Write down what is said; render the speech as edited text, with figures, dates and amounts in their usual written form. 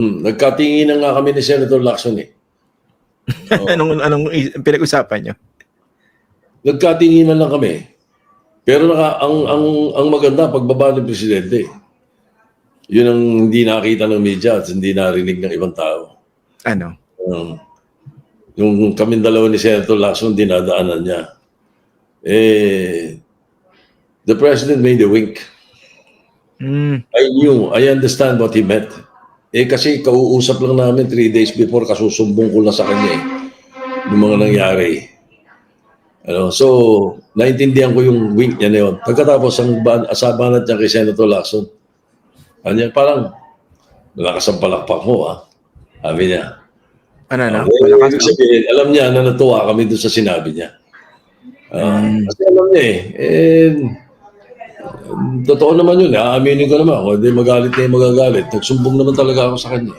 Nagkatinginan nga kami ni Senator Lacson eh. Anong pinag-usapan nyo? Nagkatinginan lang kami. Pero ang maganda, pagbaba ng presidente. Yun ang hindi nakita ng media at hindi narinig ng ibang tao. Ano? Yung kaming dalawa ni Senator Lacson, dinadaanan niya. The president made a wink. I understand what he meant. Kasi kauusap lang namin 3 days before, kasusumbong ko na sa kanya yung mga nangyari. So, naintindihan ko yung wink niya na yun. Pagkatapos, ang asabanat niya kay Senator Lacson, parang, malakas ang palakpak mo, sabi niya. Ibig sabihin, alam niya na natuwa kami doon sa sinabi niya. Kasi alam niya totoo naman yun, aaminin ko naman. Kung hindi magalit na yung magagalit, nagsumbong naman talaga ako sa kanya.